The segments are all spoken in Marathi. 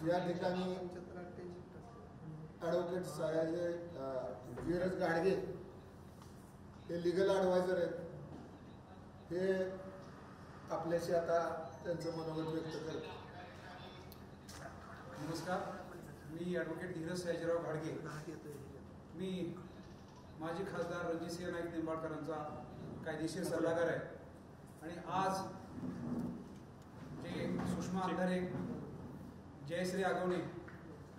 या ठिकाणी ॲडव्होकेट सयाजी धीरज गाडगे हे लीगल ॲडवायझर आहेत. हे आपल्याशी आता त्यांचं मनोगत व्यक्त करतात. नमस्कार, मी ॲडव्होकेट धीरज सयाजीराव गाडगे. मी माजी खासदार रणजितसिंह नाईक निंबाळकरांचा कायदेशीर सल्लागार आहे. आणि आज जे सुषमा अंधारे, जयश्री आगवणे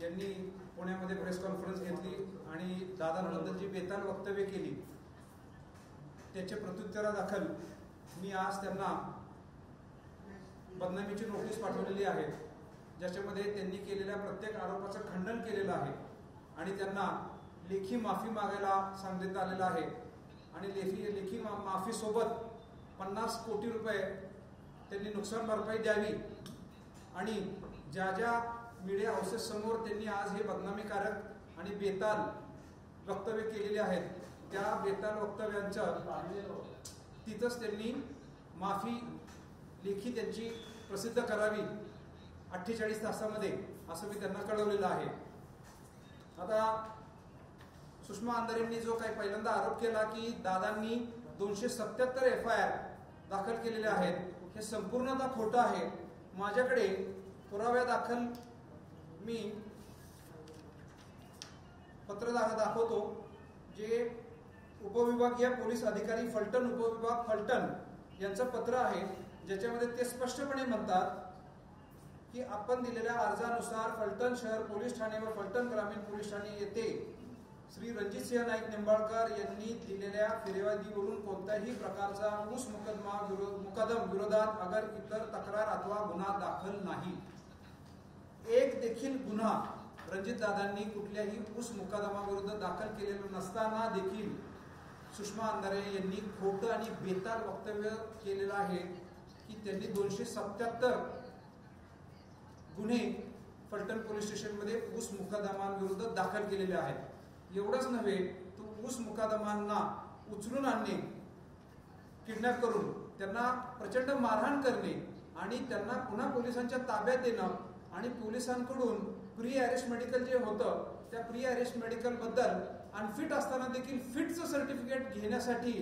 यांनी पुण्यामध्ये प्रेस कॉन्फरन्स घेतली आणि दादांबद्दल जी बेताल वक्तव्य केली त्याच्या प्रत्युत्तरादाखल मी आज त्यांना बदनामीची नोटीस पाठवलेली आहे, ज्याच्यामध्ये त्यांनी केलेल्या प्रत्येक आरोपाचं खंडन केलेलं आहे आणि त्यांना लेखी माफी मागायला सांगण्यात आलेलं आहे. आणि लेखी माफीसोबत 50 कोटी रुपये त्यांनी नुकसान भरपाई द्यावी. आणि ज्या ज्या मीडिया हाऊसेस समोर त्यांनी आज हे बदनामीकारक आणि बेताल वक्तव्य केलेले आहेत त्या बेताल वक्तव्यांचं तिथंच त्यांनी माफी लेखी त्यांची प्रसिद्ध करावी 48 तासामध्ये, असं मी त्यांना कळवलेलं आहे. आता सुषमा अंधारेंनी जो काही पहिल्यांदा आरोप केला की दादांनी 277 FIR दाखल केलेले आहेत, हे संपूर्णतः खोटं आहे. माझ्याकडे पुराव्यादाखल मी पत्र दाखवतो, जे उपविभागीय पोलीस अधिकारी फलटण, उपविभाग फलटण यांचं पत्र आहे, ज्याच्यामध्ये ते स्पष्टपणे म्हणतात की आपण दिलेल्या अर्जानुसार फलटण शहर पोलीस ठाणे व फलटण ग्रामीण पोलीस ठाणे येथे श्री रणजितसिंह नाईक निंबाळकर यांनी दिलेल्या फिर्यादीवरून कोणत्याही प्रकारचा ऊस मुकदम विरोधात अगर इतर तक्रार अथवा गुन्हा दाखल नाही. एक देखील गुन्हा रणजितदादांनी कुठल्याही ऊस मुकदमाविरुद्ध दाखल केलेला नसताना देखील सुषमा अंधारे यांनी खोटं आणि बेताल वक्तव्य केलेलं आहे की त्यांनी 277 गुन्हे फलटण पोलीस स्टेशनमध्ये ऊस मुकदमांविरुद्ध दाखल केलेले आहेत. एवढंच नव्हे, तो ऊस मुकदमांना उचलून आणणे, किडनॅप करून त्यांना प्रचंड मारहाण करणे आणि त्यांना पुन्हा पोलिसांच्या ताब्यात देणं आणि पोलिसांकडून प्री अरेस्ट मेडिकल जे होतं त्या प्री अरेस्ट मेडिकल बद्दल अनफिट असताना देखील फिटचं सर्टिफिकेट घेण्यासाठी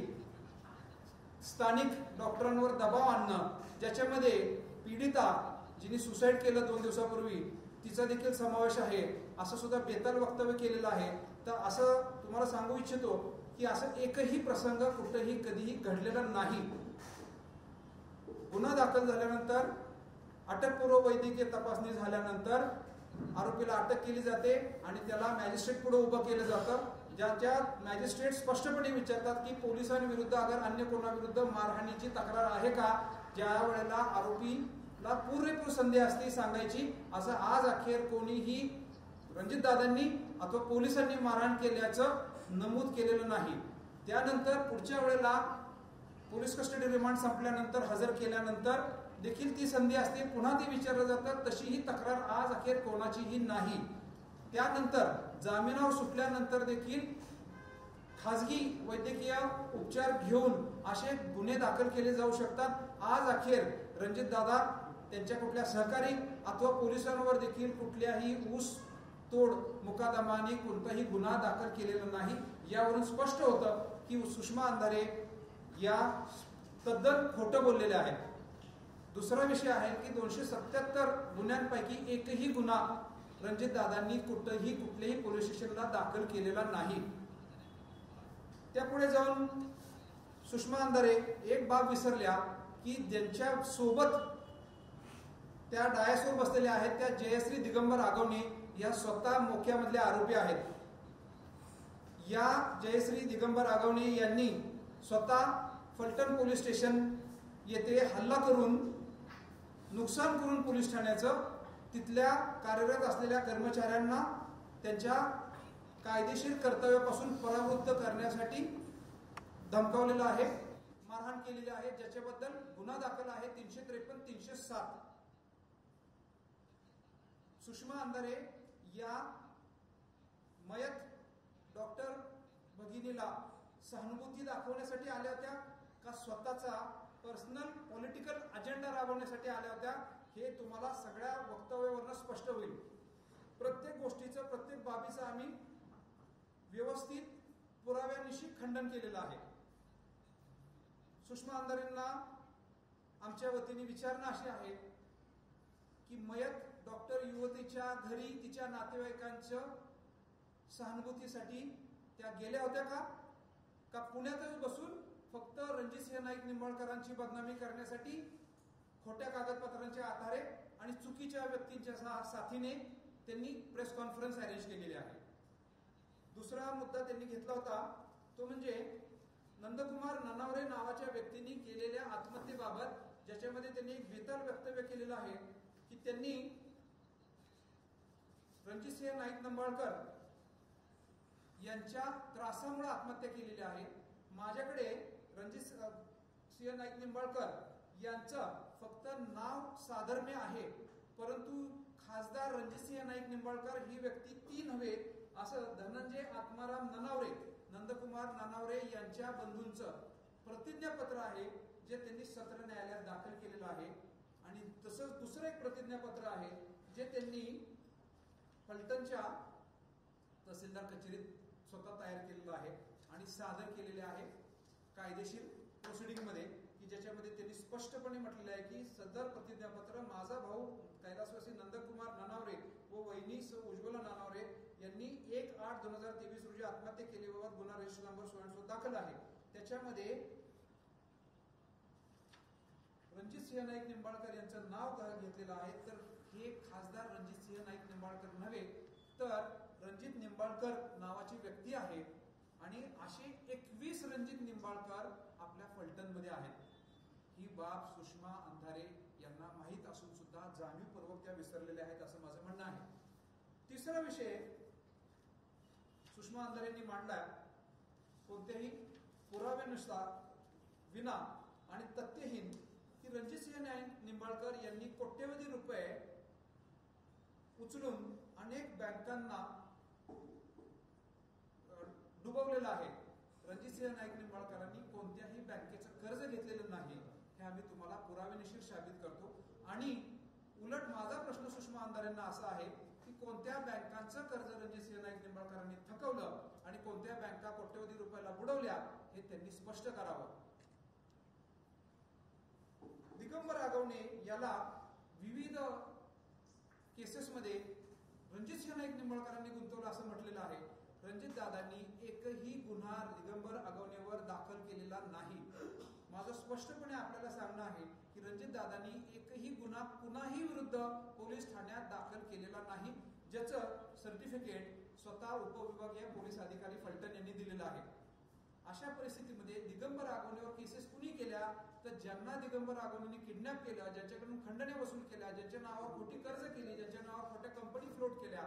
स्थानिक डॉक्टरांवर दबाव आणणं, ज्याच्यामध्ये पीडिता जिने सुसाईड केलं 2 दिवसापूर्वी तिचा देखील समावेश आहे, असं सुद्धा बेताल वक्तव्य केलेलं आहे. तर असं तुम्हाला सांगू इच्छितो की असं एकही प्रसंग कुठेही कधीही घडलेला नाही. गुन्हा दाखल झाल्यानंतर अटकपूर्व वैद्यकीय तपासणी झाल्यानंतर आरोपीला अटक केली जाते आणि त्याला मॅजिस्ट्रेट पुढे उभं केलं जातं, ज्याच्यात मॅजिस्ट्रेट स्पष्टपणे विचारतात की पोलिसांविरुद्ध अगर अन्य कोणाविरुद्ध मारहाणीची तक्रार आहे का. ज्या वेळेला आरोपीला पुरेपूर संधी असते सांगायची, असं आज अखेर कोणीही रणजितदादांनी अथवा पोलिसांनी मारहाण केल्याचं नमूद केलेलं नाही. त्यानंतर पुढच्या वेळेला पोलीस कस्टडी रिमांड संपल्यानंतर हजर केल्यानंतर देखील ती संधी असते, पुन्हा ती विचारलं जातं. तशीही तक्रार आज अखेर कोणाचीही नाही. त्यानंतर जामिनावर सुटल्यानंतर देखील खाजगी वैद्यकीय उपचार घेऊन असे गुन्हे दाखल केले जाऊ शकतात. आज अखेर रणजितदादा त्यांच्या कुठल्या सहकारी अथवा पोलिसांवर देखील कुठल्याही ऊस तोड मुकदमाने कोणताही गुन्हा दाखल केलेला नाही. यावरून स्पष्ट होतं की सुषमा अंधारे या तद्दन खोटं बोललेल्या आहेत. दुसरा विषय आहे की 277 गुन्ह्यांपैकी एकही गुन्हा रणजितदादांनी कुठल्याही पोलीस स्टेशनला दाखल केलेला नाही. त्यापुढे जाऊन सुषमा अंधारे एक बाब विसरल्या की ज्यांच्या सोबत त्या डायसवर बसलेल्या आहेत त्या जयश्री दिगंबर आगवणे या स्वतः मोक्यामधल्या आरोपी आहेत. या जयश्री दिगंबर आगवणे यांनी स्वतः फलटण पोलीस स्टेशन येथे हल्ला करून नुकसान करून पोलीस ठाण्याचं तिथल्या कार्यरत असलेल्या कर्मचाऱ्यांना त्यांच्या कायदेशीर कर्तव्यापासून परावृत्त करण्यासाठी धमकावलेलं आहे, मारहाण केलेली आहे, ज्याच्याबद्दल गुन्हा दाखल आहे 353, 307. सुषमा अंधारे या मयत डॉक्टर भगिनीला सहानुभूती दाखवण्यासाठी आल्या होत्या का स्वतःचा पर्सनल पॉलिटिकल अजेंडा राबवण्यासाठी आल्या होत्या, हे तुम्हाला सगळ्या वक्तव्यावरून स्पष्ट होईल. व्यवस्थित पुराव्यानिशी खंडन केलेलं आहे. सुषमा अंधारेंना आमच्या वतीने विचारणा अशी आहे की मयत डॉक्टर युवतीच्या घरी तिच्या नातेवाईकांच्या सहानुभूतीसाठी त्या गेल्या होत्या का पुण्यातच बसून फक्त रणजितसिंह नाईक निंबाळकरांची बदनामी करण्यासाठी खोट्या कागदपत्रांच्या आधारे आणि चुकीच्या व्यक्तींच्या साथीने त्यांनी प्रेस कॉन्फरन्स अरेंज केलेली आहे. दुसरा मुद्दा त्यांनी घेतला होता तो म्हणजे नंदकुमार ननावरे नावाच्या व्यक्तीने केलेल्या आत्महत्येबाबत, ज्याच्यामध्ये त्यांनी एक बेताल वक्तव्य केलेलं आहे की त्यांनी रणजितसिंह नाईक निंबाळकर यांच्या त्रासामुळे आत्महत्या केलेली आहे. माझ्याकडे रणजितसिंह नाईक निंबाळकर यांचं फक्त नाव साधर्म्य आहे, परंतु खासदार रणजितसिंह नाईक निंबाळकर ही व्यक्ती ती नव्हे असं धनंजय आत्माराम ननावरे, नंदकुमार ननावरे यांच्या बंधूंचं प्रतिज्ञापत्र आहे, जे त्यांनी सत्र न्यायालयात दाखल केलेलं आहे. आणि तसंच दुसरं एक प्रतिज्ञापत्र आहे जे त्यांनी फलटणच्या तहसीलदार कचेरीत स्वतः तयार केलेलं आहे आणि सादर केलेले आहे कायदेशीर प्रोसिडिंग मध्ये, की ज्याच्यामध्ये त्यांनी स्पष्टपणे म्हटलेलं आहे की सदर प्रतिज्ञापत्र माझा भाऊ कैलासवासी नंदकुमार ननावरे व वहिनी उज्ज्वला ननावरे यांनी 1/8/2023 रोजी आत्महत्या केल्याबाबत गुन्हा रजिस्टर नंबर 16 दाखल आहे. त्याच्यामध्ये रणजितसिंह नाईक निंबाळकर यांचं नाव घेतलेलं आहे, तर हे खासदार रणजितसिंह नाईक निंबाळकर नव्हे तर रणजित निंबाळकर नावाची व्यक्ती आहे. आणि असे 21 रणजित निंबाळकर आपल्या फलटणमध्ये आहेत. ही बाब सुषमा अंधारे यांना माहीत असून सुद्धा जाणीवपूर्वक त्या विसरलेल्या आहेत असं माझं म्हणणं आहे. तिसरा विषय सुषमा अंधारेंनी मांडला, कोणत्याही पुराव्यानुसार विना आणि तथ्यहीन, की रणजितसिंह नाईक निंबाळकर यांनी कोट्यवधी रुपये उचलून अनेक बँकांना डुबवलेलं आहे. रणजितसिंह नाईक निंबाळकरांनी कोणत्याही बँकेचं कर्ज घेतलेलं नाही, हे आम्ही तुम्हाला पुराव्यानिशी साबित करतो. आणि उलट माझा प्रश्न सुषमा अंधारेंना असा आहे की कोणत्या बँकांचं कर्ज रणजितसिंह नाईक निंबाळकरांनी थकवलं आणि कोणत्या बँका कोट्यवधी रुपयाला बुडवल्या हे त्यांनी स्पष्ट करावं. दिगंबर आगवणे याला विविध केसेसमध्ये रणजितसिंह नाईक निंबाळकरांनी गुंतवलं असं म्हटलेलं आहे. रणजितदादांनी एकही गुन्हा दिगंबर आगवणेवर दाखल केलेला नाही. माझं स्पष्टपणे आपल्याला सांगणं आहे की रणजितदादांनी एकही गुन्हा कुणाही विरुद्ध पोलीस ठाण्यात दाखल केलेला नाही, ज्याचं सर्टिफिकेट स्वतः उपविभागीय पोलीस अधिकारी फलटण यांनी दिलेलं आहे. अशा परिस्थितीमध्ये दिगंबर आगवणेवर केसेस कुणी केल्या तर ज्यांना दिगंबर आगवणेंनी किडनॅप केलं, ज्यांच्याकडून खंडने वसूल केल्या, ज्यांच्या नावावर खोटी कर्ज केली, ज्यांच्या नावावर खोट्या कंपनी फ्लोट केल्या,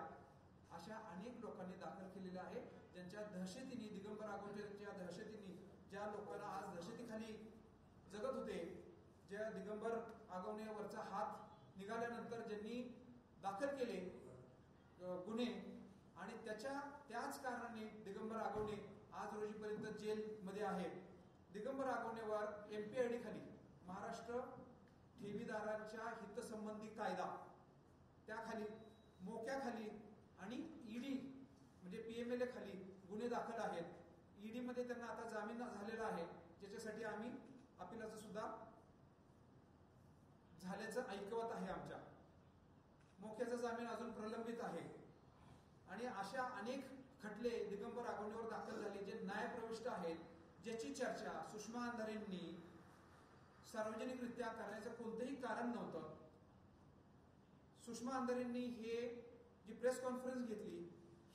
अशा अनेक लोकांनी दाखल केलेल्या आहे. ज्यांच्या दहशतीने, दिगंबर आगवणेच्या दहशतीने ज्या लोकांना आज दहशतीखाली जगत होते, ज्या दिगंबर आगवणेवरचा हात निघाल्यानंतर ज्यांनी दाखल केले गुन्हे आणि त्याच कारणाने दिगंबर आगवणे आज रोजीपर्यंत जेलमध्ये आहे. दिगंबर आगवणेवर MPID खाली, महाराष्ट्र ठेवीदारांच्या हितसंबंधी कायदा, त्याखाली मोक्याखाली आणि ED म्हणजे PMLA खाली गुन्हे दाखल आहेत. ED मध्ये त्यांना आता जामीन झालेला आहे, ज्याच्यासाठी आम्ही अपिलाचं सुद्धा झाल्याचं ऐकवत आहे. आमच्या मोक्याचा जामीन अजून प्रलंबित आहे. आणि अशा अनेक खटले दिगंबर आगवणेवर दाखल झाले जे न्यायप्रविष्ट आहेत, ज्याची चर्चा सुषमा अंधारेंनी सार्वजनिकरित्या करण्याचं कोणतंही कारण नव्हतं. सुषमा अंधारेंनी हे जी प्रेस कॉन्फरन्स घेतली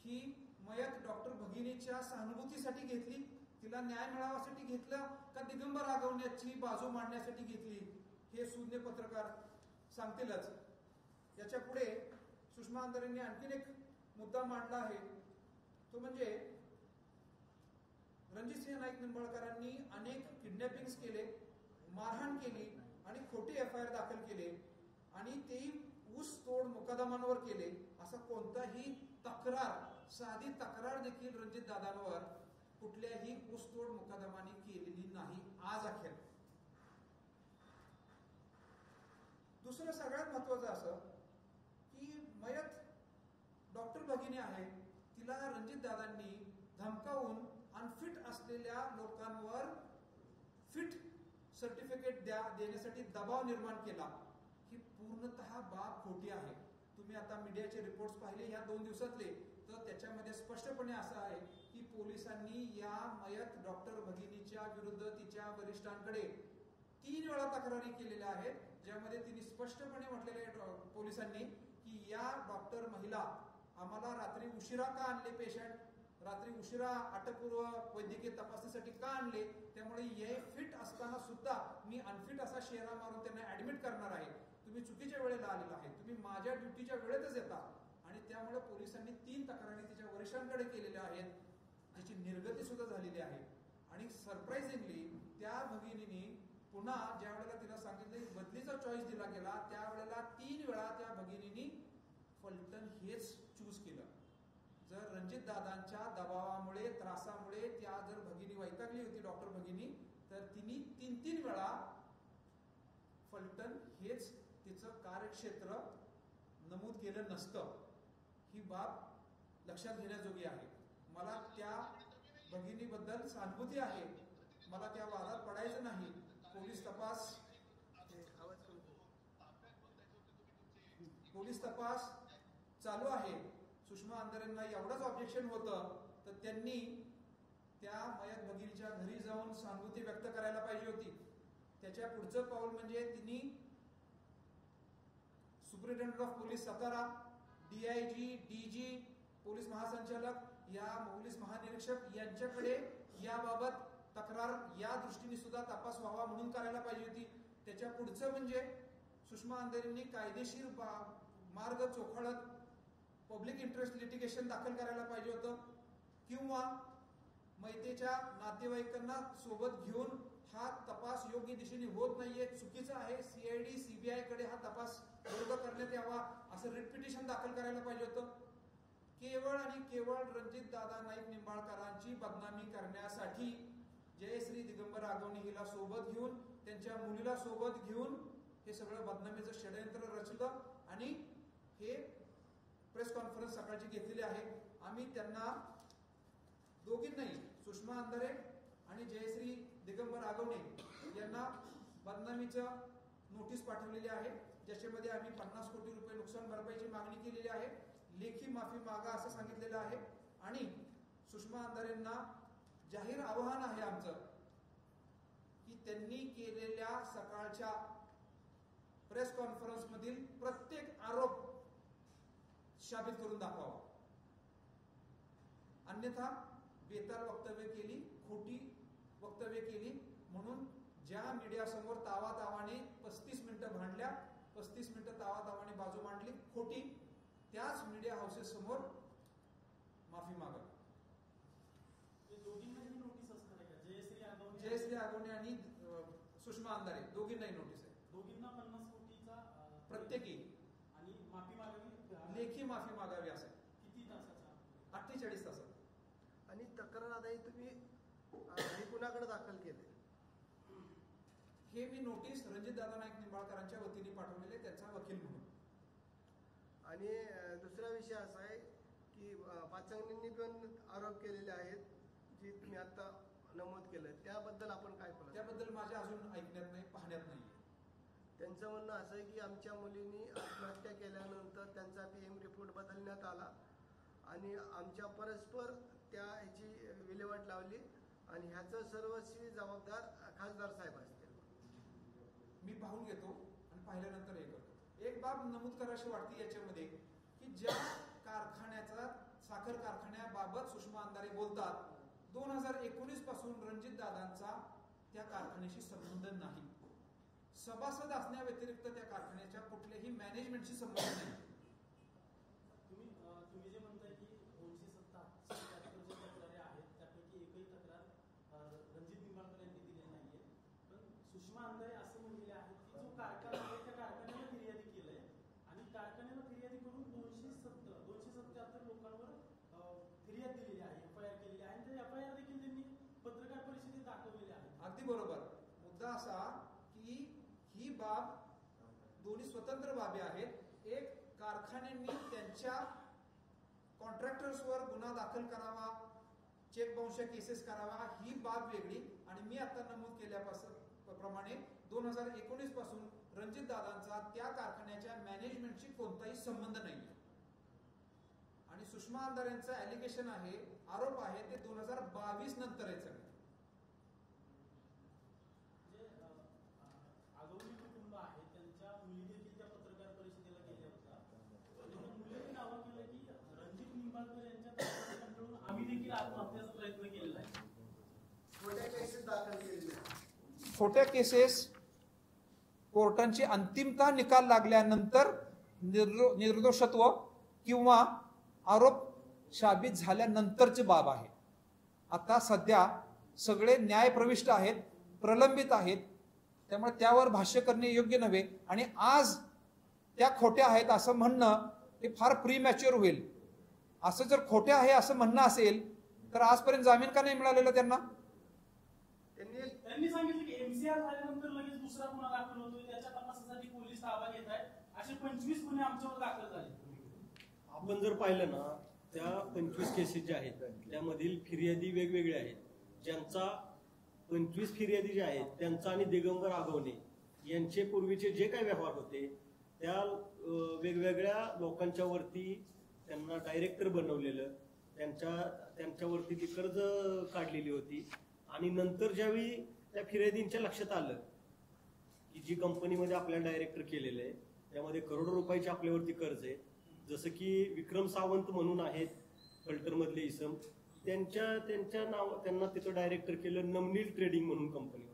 ही मयत डॉक्टर भगिनीच्या सहानुभूतीसाठी घेतली, तिला न्याय मिळावासाठी घेतलं का दिगंबर आगवण्याची बाजू मांडण्यासाठी घेतली, हे सुज्ञ पत्रकार सांगतीलच. याच्या पुढे सुषमा अंधारेंनी आणखीन एक मुद्दा मांडला आहे, तो म्हणजे रणजितसिंह नाईक निंबाळकरांनी अनेक किडनॅपिंग्स केले, मारहाण केली आणि खोटे FIR दाखल केले आणि तेही ऊस तोड मुकदमांवर केले. असं कोणताही तक्रार, साधी तक्रार देखील रणजित दादांवर कुठल्याही ऊस तोड मुकदमाने केलेली नाही आज अखेर. दुसरं सगळ्यात महत्वाचं असं की मयत डॉक्टर भगिनी आहे, तिला रणजित दादांनी धमकावून अनफिट असलेल्या लोकांवर फिट सर्टिफिकेट देण्यासाठी दबाव निर्माण केला, ही पूर्णतः बाब खोटी आहे. तुम्ही आता मीडियाचे रिपोर्ट्स पाहिले ह्या 2 दिवसातले, तर त्याच्यामध्ये स्पष्टपणे असं आहे की पोलिसांनी या मयत डॉक्टर भगिनीच्या विरुद्ध तिच्या वरिष्ठांकडे 3 वेळा तक्रारी केलेल्या आहेत, ज्यामध्ये तिने स्पष्टपणे म्हटलेले आहे पोलिसांनी की या डॉक्टर महिला आम्हाला रात्री उशिरा का आणले, पेशंट रात्री उशिरा अटकपूर्व वैद्यकीय तपासणीसाठी का आणले, त्यामुळे हे फिट असताना सुद्धा मी अनफिट असा शेरा मारून त्यांना ऍडमिट करणार आहे. तुम्ही चुकीच्या वेळेला आलेला आहे, तुम्ही माझ्या ड्युटीच्या वेळेतच येता. आणि त्यामुळे पोलिसांनी 3 तक्रारी तिच्या वरिष्ठांकडे केलेल्या आहेत, ज्याची निर्गती सुद्धा झालेली आहे. आणि सरप्राइझिंगली त्या भगिनीने पुन्हा ज्या वेळेला तिला सांगितलं बदलीचा चॉईस दिला गेला, त्यावेळेला 3 वेळा त्या भगिनीने फलटण हेच चूज केलं. जर रणजित दादांच्या दबावामुळे त्रासामुळे त्या जर भगिनी वैतागली होती डॉक्टर भगिनी, तर तिने 3 वेळा फलटण हेच तिचं कार्यक्षेत्र नमूद केलं नसतं. ही बाब लक्षात घेण्याजोगी आहे. मला त्या भगिनीबद्दल सहानुभूती आहे, मला त्या वादात पडायचं नाही. पोलीस तपास चालू आहे. सुषमा अंधारेंना एवढंच ऑब्जेक्शन होतं तर त्यांनी त्या मयत भगिनीच्या घरी जाऊन सहानुभूती व्यक्त करायला पाहिजे होती. त्याच्या पुढचं पाऊल म्हणजे तिने superintendent of police Satara, DIG, DG, police महासंचालक या पोलीस महानिरीक्षक यांच्याकडे याबाबत तक्रार या दृष्टीने सुद्धा तपास व्हावा म्हणून करायला पाहिजे होती. त्याच्या पुढचं म्हणजे सुषमा अंधारेंनी कायदेशीर मार्ग चोखाळत पब्लिक इंटरेस्ट लिटिगेशन दाखल करायला पाहिजे होतं, किंवा मैतेच्या नातेवाईकांना सोबत घेऊन हा तपास योग्य दिशेने होत नाहीये, चुकीचा आहे, CID CBI कडे हा तपास वर्ग करण्यात यावा असं रिट पिटिशन दाखल करायला पाहिजे होतं. केवळ आणि केवळ रणजित दादा नाईक निंबाळकरांची बदनामी करण्यासाठी जयश्री दिगंबर आगवणे हिला सोबत घेऊन, त्यांच्या मुलीला सोबत घेऊन हे सगळं बदनामीचं षडयंत्र रचलं. आणि हे प्रेस कॉन्फरन्स सकाळची घेतलेली आहे. आम्ही त्यांना दोघींनाही, सुषमा अंधारे आणि जयश्री दिगंबर आगवणे यांना बदनामीचं नोटीस पाठवलेली आहे, ज्याच्यामध्ये आम्ही 50 कोटी रुपये नुकसान भरपाईची मागणी केलेली आहे. लेखी माफी मागा असं सांगितलेलं आहे. आणि सुषमा अंधारेंना जाहीर आवाहन आहे आमचं की त्यांनी केलेल्या सकाळच्या प्रेस कॉन्फरन्स मधील प्रत्येक आरोप शाबित करून दाखवावा, अन्यथा बेताल वक्तव्य केली, खोटी वक्तव्य केली म्हणून ज्या मीडिया समोर तावातावाने 35 मिनिटं भांडल्या, 35 मिनिटं तावातावाने बाजू मांडली खोटी, त्याच मीडिया हाऊसेस समोर माफी मागा. जयश्री आगवणे आणि सुषमा अंधारे दोघींनाही नोटीस आहे. दोघींना 50 कोटीचा प्रत्येकी आणि माफी मागावी, लेखी माफी मागावी असं. किती तासाचा? 48 तासात. आणि तक्रार आधारित तुम्ही हे कुणाकडे दाखल केले? हे मी नोटीस रणजित दादा नाईक निंबाळकरांच्या वतीने पाठवलेले, त्यांचा वकील म्हणून. आणि दुसरा विषय असा आहे की पाचंगणींनी पण आरोप केलेले आहेत, जे तुम्ही आता नमूद केलं, त्याबद्दल आपण काय बोला? त्याबद्दल माझ्या अजून ऐकण्यात नाही, पाहण्यात नाही. त्यांचं म्हणणं असं आहे की आमच्या मुलींनी आत्महत्या केल्यानंतर त्यांचा PM रिपोर्ट बदलण्यात आला आणि आमच्या परस्पर त्या ह्याची विल्हेवाट लावली आणि ह्याचं सर्वस्वी जबाबदार खासदार साहेब असतील. मी पाहून घेतो आणि पाहिल्यानंतर हे करतो. एक बाब नमूद करायची वाटते याच्यामध्ये की ज्या कारखान्याचा, साखर कारखान्याबाबत सुषमा अंधारे बोलतात, 2019 पासून रणजित दादांचा त्या कारखान्याशी संबंध नाही. सभासद असण्या व्यतिरिक्त त्या कारखान्याच्या कुठल्याही मॅनेजमेंटशी संबंध नाही. तुम्ही जे म्हणताय की 277 जे तक्रारी आहेत त्यापैकी एकही तक्रार रणजित निंबाळकर यांनी दिली नाहीये, पण सुषमा अंधारे असं म्हणलेले आहेत की जो कारखाना आहे त्या कारखान्याला फिर्यादी केलंय आणि कारखान्याला फिर्यादी करून 277 लोकांवर फिर्याद दिलेली आहे, FIR केलेली आहे आणि त्या FIR देखील त्यांनी पत्रकार परिषदेत दाखवलेले आहे. अगदी बरोबर. मुद्दा असा की ही बाब दोन्ही स्वतंत्र बाबी आहेत. एक, कारखान्यांनी त्यांच्या कॉन्ट्रॅक्टर्सवर गुन्हा दाखल करावा, चेक बाउन्स केसेस कराव्या ही बाब वेगळी. आणि मी आता नमूद केल्यापासून प्रमाणे 2019 पासून रणजित दादांचा त्या कारखान्याच्या मॅनेजमेंटशी कोणताही संबंध नाही. आणि सुषमा आमदार यांचं ॲलिगेशन आहे, आरोप आहे, ते 2022 नंतर आहे सगळे. जे आगवली कुटुंब आहे त्यांच्या मुली देखील त्या पत्रकार परिषदेला गेल्या होत्या. मुलींनी दावा केला की रणजित निंबाळकर यांच्या तक्रारी कंटाळून आम्ही देखील आत्महत्याचा प्रयत्न केलेला आहे. खोट्या केसेस दाखल केलेल्या आहेत. खोट्या केसेस कोर्टांची अंतिमता निकाल लागल्यानंतर निर्दोषत्व किंवा आरोप साबित झाल्यानंतरची बाब आहे. आता सध्या सगळे न्यायप्रविष्ट आहेत, प्रलंबित आहेत, त्यामुळे त्यावर भाष्य करणे योग्य नव्हे. आणि आज त्या खोट्या आहेत असं म्हणणं हे फार प्रीमॅच्युअर होईल. असं जर खोट्या आहे असं म्हणणं असेल तर आजपर्यंत जामीन का नाही मिळालेला त्यांना? त्यांनी सांगितलं की एमसीआर झाल्यानंतर लगेच दुसरा गुन्हा दाखल होतोय, त्याच्या तपासासाठी पोलीस ताबा घेत आहेत, असे 25 गुन्हे आमच्यावर दाखल झाले. आपण जर पाहिलं ना, त्या 25 केसेस ज्या आहेत त्यामधील फिर्यादी वेगवेगळ्या आहेत. ज्यांचा 25 फिर्यादी ज्या आहेत त्यांचा आणि दिगंबर आगवणे यांचे पूर्वीचे जे काही व्यवहार होते त्या वेगवेगळ्या लोकांच्या वरती त्यांना डायरेक्टर बनवलेलं, त्यांच्यावरती ती कर्ज काढलेली होती. आणि नंतर ज्यावेळी त्या फिर्यादींच्या लक्षात आलं की जी कंपनीमध्ये आपल्याला डायरेक्टर केलेलं आहे त्यामध्ये करोडो रुपयाचे आपल्यावरती कर्ज आहे, जसं की विक्रम सावंत म्हणून आहेत फलटरमधले इसम, त्यांना तिथं डायरेक्टर केलं नमनील ट्रेडिंग म्हणून कंपनीवर.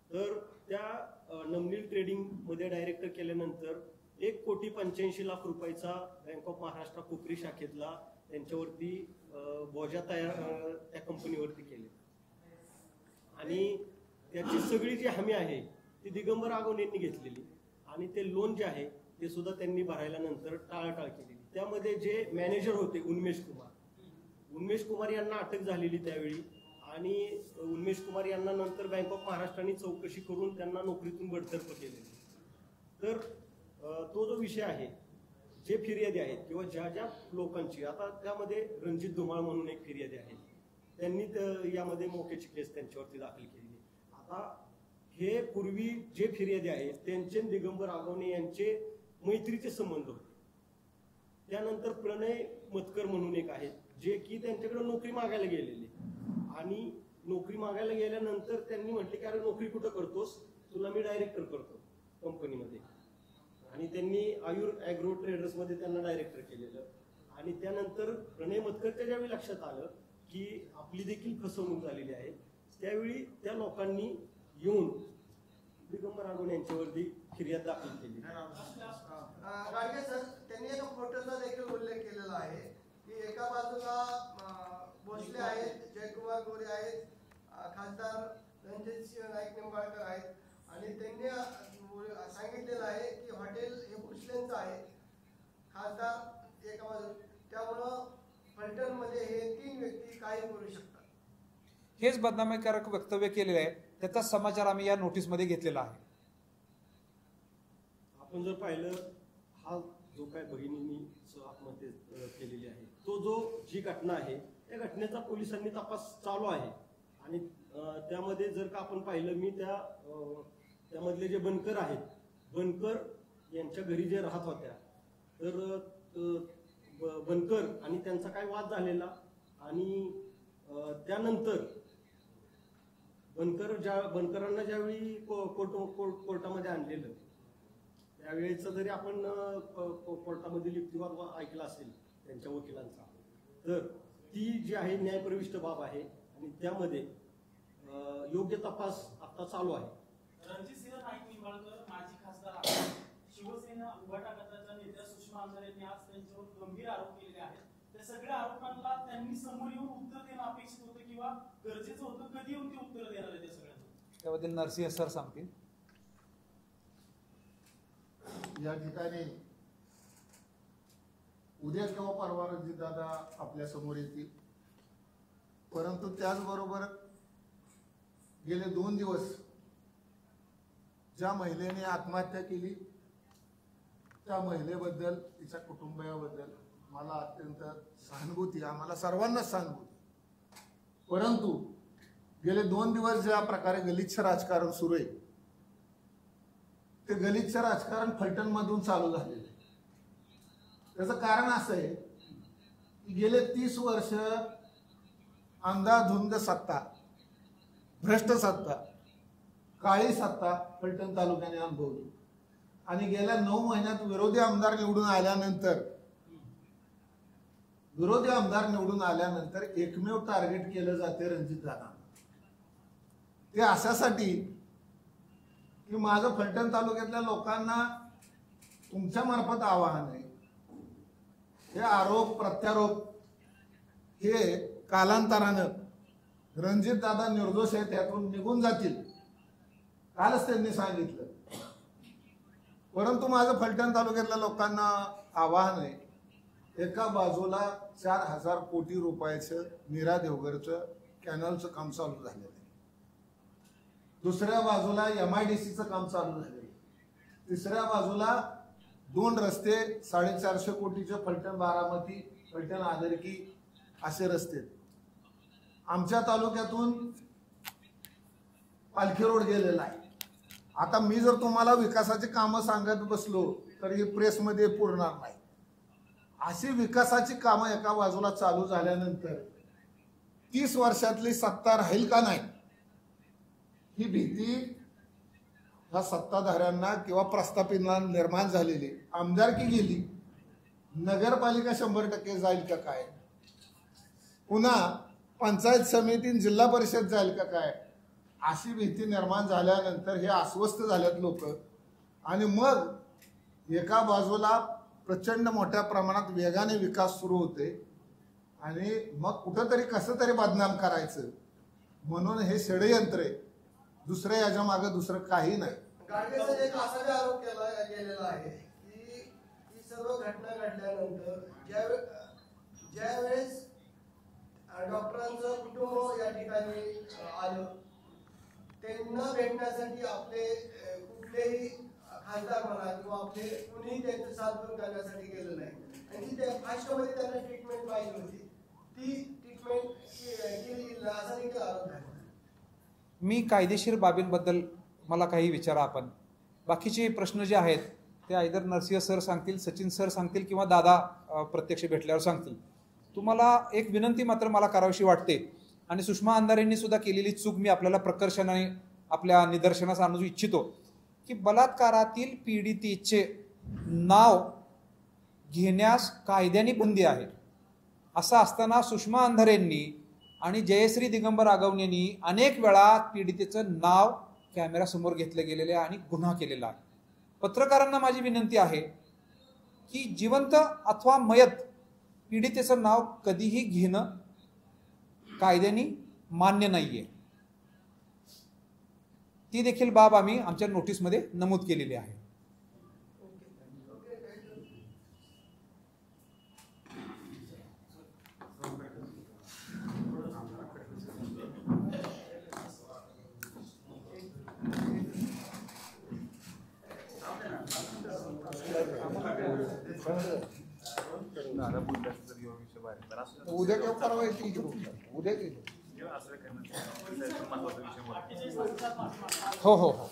तर त्या नमनील ट्रेडिंगमध्ये डायरेक्टर केल्यानंतर 1,85,00,000 रुपयाचा बँक ऑफ महाराष्ट्र कोपरी शाखेतला त्यांच्यावरती बोजा तयार त्या कंपनीवरती केले. आणि त्याची सगळी जी हमी आहे ती दिगंबर आगवणे यांनी घेतलेली. आणि ते लोन जे आहे ते सुद्धा त्यांनी भरायला नंतर टाळाटाळ केलेली. त्यामध्ये जे मॅनेजर होते उन्मेष कुमार यांना अटक झालेली त्यावेळी. आणि उन्मेष कुमार यांना नंतर बँक ऑफ महाराष्ट्राने चौकशी करून त्यांना नोकरीतून बडतर्फ केलेली. तर तो जो विषय आहे, जे फिर्यादी आहेत किंवा ज्या ज्या लोकांची, आता त्यामध्ये रणजित धुमाळ म्हणून एक फिर्यादी आहे, त्यांनी यामध्ये मोक्याची केस त्यांच्यावरती दाखल केली. आता हे पूर्वी जे फिर्यादी आहेत त्यांचे दिगंबर आगवणे यांचे मैत्रीचे संबंध होते. त्यानंतर प्रणय मतकर म्हणून एक आहेत जे की त्यांच्याकडे नोकरी मागायला गेलेले. आणि नोकरी मागायला गेल्यानंतर त्यांनी म्हटले की अरे नोकरी कुठं करतोस, तुला मी डायरेक्टर करतो कंपनीमध्ये. आणि त्यांनी आयुर ॲग्रो ट्रेडर्समध्ये त्यांना डायरेक्टर केलेलं. आणि त्यानंतर प्रणय मतकरच्या ज्यावेळी लक्षात आलं की आपली देखील फसवणूक झालेली आहे, त्यावेळी त्या लोकांनी येऊन दिगंबर आगवणे यांच्यावरती फिर्याद दाखल केली. गाडगे सर, त्यांनी एका फोटोचा देखील उल्लेख केलेला आहे की एका बाजूला भोसले आहेत, जयकुमार गोरे आहेत, खासदार रणजितसिंह नाईक निंबाळकर आहेत. आणि त्यांनी सांगितलेलं आहे की हॉटेल हे भोसलेंचं आहे, खासदार एका बाजूला. त्यामुळं फलटणमध्ये हे 3 व्यक्ती काही करू शकतात. हेच बदनामीकारक वक्तव्य केलेलं आहे. त्याचा समाचार आम्ही या नोटीसमध्ये घेतलेला आहे. आपण जर पाहिलं, हा जो काय भगिनींनी आत्महत्या केलेली आहे, जी घटना आहे त्या घटनेचा पोलिसांनी तपास चालू आहे. आणि त्यामध्ये जर का आपण पाहिलं, मी त्यामधले जे बनकर आहेत, बनकर यांच्या घरी जे राहत होत्या, तर बनकर आणि त्यांचा काय वाद झालेला. आणि त्यानंतर बनकरांना ज्यावेळी कोर्टामध्ये आणलेलं, त्यावेळेचा जरी आपण कोर्टामधील युक्तिवाद ऐकला असेल त्यांच्या वकिलांचा, तर ती जी आहे न्यायप्रविष्ट बाब आहे. आणि त्यामध्ये योग्य तपास आता चालू आहे. रणजितसिंह नाईक निंबाळकर माजी खासदार आहेत. शिवसेना उभाटा गटाच्या नेत्या सुषमा आमदार यांनी आज त्यांच्यावर गंभीर आरोप केलेले आहेत. त्या सगळ्या आरोपांना त्यांनी समोर येऊन उत्तर देणं अपेक्षित होतं किंवा गरजेचं होतं. कधी येऊन ते उत्तर देणार आहे त्या सगळ्यांना? त्याबद्दल नरसिंह सर सांगतील. या ठिकाणी उद्या किंवा परवा रणजितदादा आपल्या समोर येतील. परंतु त्याचबरोबर गेले 2 दिवस ज्या महिलेने आत्महत्या केली त्या महिलेबद्दल, तिच्या कुटुंबियाबद्दल मला अत्यंत सहानुभूती, आम्हाला सर्वांनाच सहानुभूती. परंतु गेले 2 दिवस ज्या प्रकारे गलिच्छ राजकारण सुरू आहे ते गलिच्छ राजकारण फलटण मधून चालू झालेलं आहे. त्याचं कारण असं आहे की गेले 30 वर्ष अंधाधुंद सत्ता, भ्रष्ट सत्ता, काळी सत्ता फलटण तालुक्याने अनुभवली आणि गेल्या 9 महिन्यात विरोधी आमदार निवडून आल्यानंतर एकमेव टार्गेट केलं जाते रणजितदादा. ते अशासाठी की माझं फलटण तालुक्यातल्या लोकांना तुमच्या मार्फत आवाहन आहे, हे आरोप प्रत्यारोप हे कालांतरानं रणजितदादा निर्दोष आहे त्यातून निघून जातील, कालच त्यांनी सांगितलं. परंतु माझं फलटण तालुक्यातल्या लोकांना आवाहन आहे, एका बाजूला 4,000 कोटी रुपयाचं मीरा देवघरचं कॅनलचं काम चालू झालेलं आहे, दुसऱ्या बाजूला MIDCचं काम चालू झालेलं आहे, तिसऱ्या बाजूला 2 रस्ते 450 कोटीचे फलटण बारामती, फलटण आदरकी असे रस्ते. आमच्या तालुक्यातून पालखी रोड गेलेला आहे. आता मी जर तुम्हाला विकासाची कामं सांगत बसलो तर ही प्रेसमध्ये पुरणार नाही. अशी विकासाची कामं एका बाजूला चालू झाल्यानंतर 30 वर्षातली सत्ता राहील का नाही ही भीती ह्या सत्ताधाऱ्यांना किंवा प्रस्थापितांना निर्माण झालेली. आमदारकी गेली, नगरपालिका 100% जाईल का काय, पुन्हा पंचायत समिती जिल्हा परिषद जाईल का काय, अशी भीती निर्माण झाल्यानंतर हे अस्वस्थ झालेत लोक. आणि मग एका बाजूला प्रचंड मोठ्या प्रमाणात वेगाने विकास सुरू होते आणि मग कुठंतरी कसं तरी बदनाम करायचं म्हणून हे षडयंत्र आहे. दुसऱ्या याच्या मागे दुसरं काही नाही. गाडगेचा एक असा बी आरोप केला गेलेला आहे की ही सर्व घटना घडल्यानंतर ज्यावेळेस डॉक्टरांचं कुटुंब या ठिकाणी आलं, त्यांना भेटण्यासाठी आपले कुठलेही खासदार म्हणा किंवा आपले कुणीही त्यांचं साथभर करण्यासाठी गेलं नाही आणि त्या फास्टमध्ये त्यांना ट्रीटमेंट पाहिजे होती, ती ट्रीटमेंट केली असा देखील आरोप झाला. मी कायदेशीर बाबींबद्दल मला काही विचारा आपण. बाकीचे प्रश्न जे आहेत ते आयदर नरसिंह सर सांगतील, सचिन सर सांगतील किंवा दादा प्रत्यक्ष भेटल्यावर सांगतील. तुम्हाला एक विनंती मात्र मला करावीशी वाटते आणि सुषमा अंधारेंनी सुद्धा केलेली चूक मी आपल्याला प्रकर्षाने आपल्या निदर्शनास आणू इच्छितो की बलात्कारातील पीडितेचे नाव घेण्यास कायद्याने बंदी आहे. असं असताना सुषमा अंधारेंनी आणि जयश्री दिगंबर आगवणेंनी अनेक वेळा पीडितेचं नाव कॅमेरासमोर घेतले गेलेले आणि गुन्हा केलेला आहे. पत्रकारांना माझी विनंती आहे की जिवंत अथवा मयत पीडितेचं नाव कधीही घेणं कायद्याने मान्य नाहीये. ती देखील बाब आम्ही आमच्या नोटीसमध्ये नमूद केलेली आहे. उद्या किंवा परवा येतील, उद्या हो हो हो.